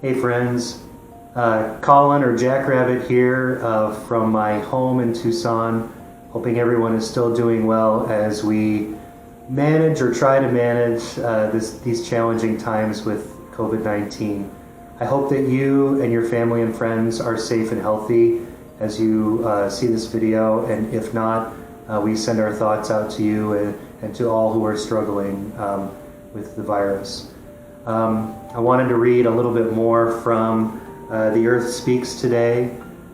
Hey friends, Colin or Jackrabbit here from my home in Tucson. Hoping everyone is still doing well as we manage or try to manage these challenging times with COVID-19. I hope that you and your family and friends are safe and healthy as you see this video, and if not, we send our thoughts out to you and to all who are struggling with the virus. I wanted to read a little bit more from The Earth Speaks Today.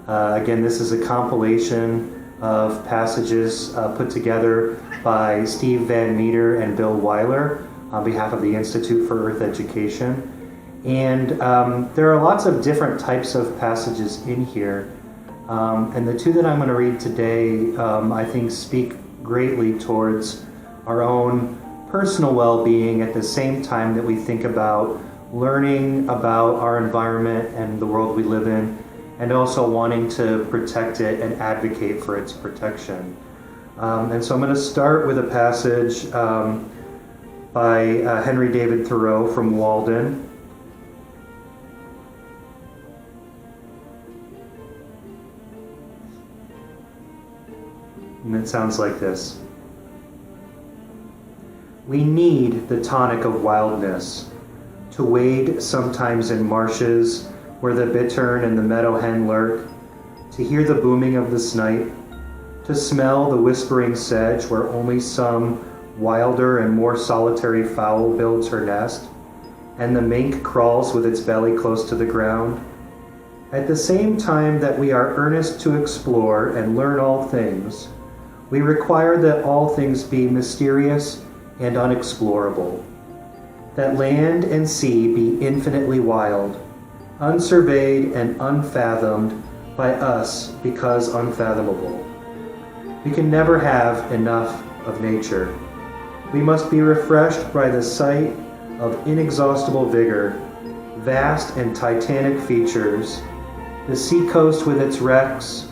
Again, this is a compilation of passages put together by Steve Van Meter and Bill Weiler on behalf of the Institute for Earth Education. And there are lots of different types of passages in here. And the two that I'm going to read today, I think, speak greatly towards our own personal well-being at the same time that we think about learning about our environment and the world we live in, and also wanting to protect it and advocate for its protection. And so I'm going to start with a passage by Henry David Thoreau from Walden. And it sounds like this. We need the tonic of wildness, to wade sometimes in marshes where the bittern and the meadow hen lurk, to hear the booming of the snipe, to smell the whispering sedge where only some wilder and more solitary fowl builds her nest, and the mink crawls with its belly close to the ground. At the same time that we are earnest to explore and learn all things, we require that all things be mysterious and unexplorable, that land and sea be infinitely wild, unsurveyed and unfathomed by us because unfathomable. We can never have enough of nature. We must be refreshed by the sight of inexhaustible vigor, vast and titanic features, the seacoast with its wrecks,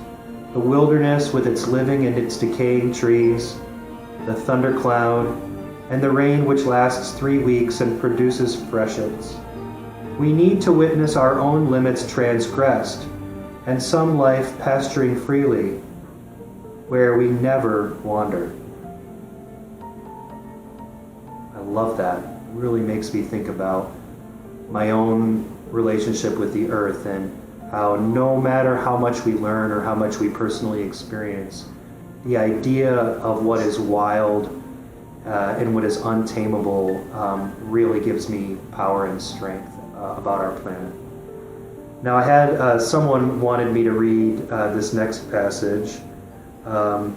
the wilderness with its living and its decaying trees, the thundercloud, and the rain which lasts 3 weeks and produces freshets. We need to witness our own limits transgressed, and some life pasturing freely, where we never wander. I love that. It really makes me think about my own relationship with the earth and how no matter how much we learn or how much we personally experience, the idea of what is wild and what is untamable really gives me power and strength about our planet. Now I had someone wanted me to read this next passage, and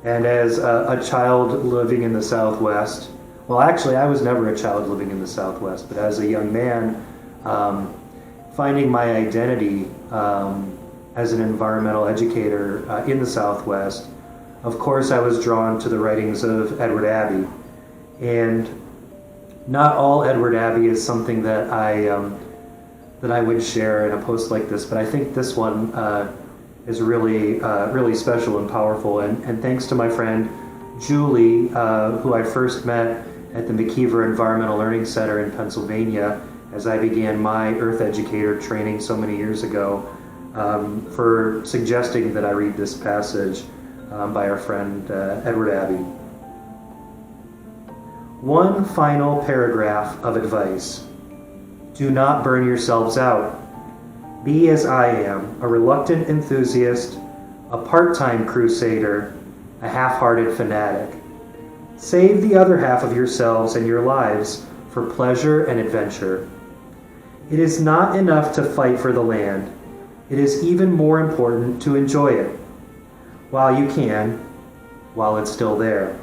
as a child living in the Southwest, well actually I was never a child living in the Southwest, but as a young man finding my identity as an environmental educator in the Southwest, of course I was drawn to the writings of Edward Abbey. And not all Edward Abbey is something that I would share in a post like this, but I think this one is really special and powerful. And thanks to my friend Julie, who I first met at the McKeever Environmental Learning Center in Pennsylvania as I began my Earth Educator training so many years ago, for suggesting that I read this passage by our friend Edward Abbey. One final paragraph of advice. Do not burn yourselves out. Be as I am, a reluctant enthusiast, a part-time crusader, a half-hearted fanatic. Save the other half of yourselves and your lives for pleasure and adventure. It is not enough to fight for the land. It is even more important to enjoy it, while you can, while it's still there.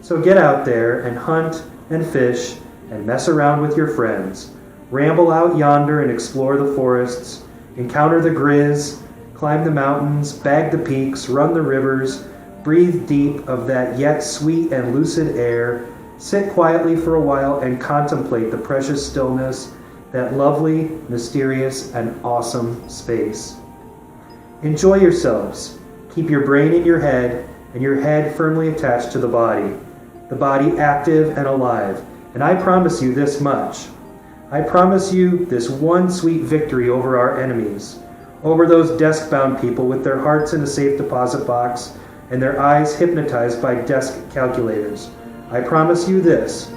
So get out there and hunt and fish and mess around with your friends. Ramble out yonder and explore the forests, encounter the grizz, climb the mountains, bag the peaks, run the rivers, breathe deep of that yet sweet and lucid air, sit quietly for a while and contemplate the precious stillness, that lovely, mysterious, and awesome space. Enjoy yourselves. Keep your brain in your head and your head firmly attached to the body active and alive. And I promise you this much. I promise you this one sweet victory over our enemies, over those desk-bound people with their hearts in a safe deposit box and their eyes hypnotized by desk calculators. I promise you this,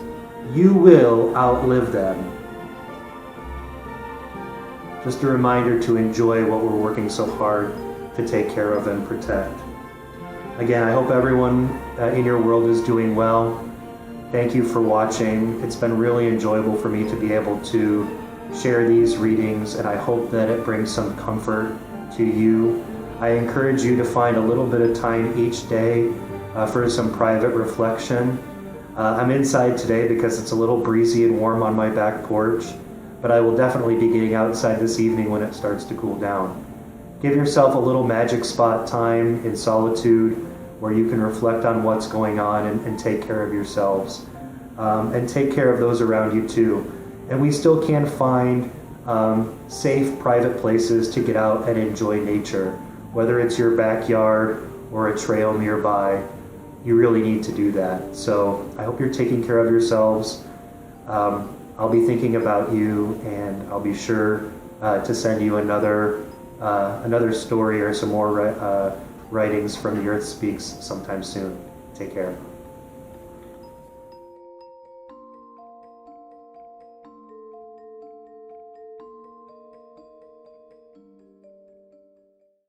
you will outlive them. Just a reminder to enjoy what we're working so hard to take care of and protect. Again, I hope everyone in your world is doing well. Thank you for watching. It's been really enjoyable for me to be able to share these readings, and I hope that it brings some comfort to you. I encourage you to find a little bit of time each day for some private reflection. I'm inside today because it's a little breezy and warm on my back porch, but I will definitely be getting outside this evening when it starts to cool down. Give yourself a little magic spot time in solitude where you can reflect on what's going on and take care of yourselves and take care of those around you too. And we still can find safe private places to get out and enjoy nature, whether it's your backyard or a trail nearby. You really need to do that. So I hope you're taking care of yourselves. I'll be thinking about you, and I'll be sure to send you another story or some more writings from The Earth Speaks sometime soon. Take care.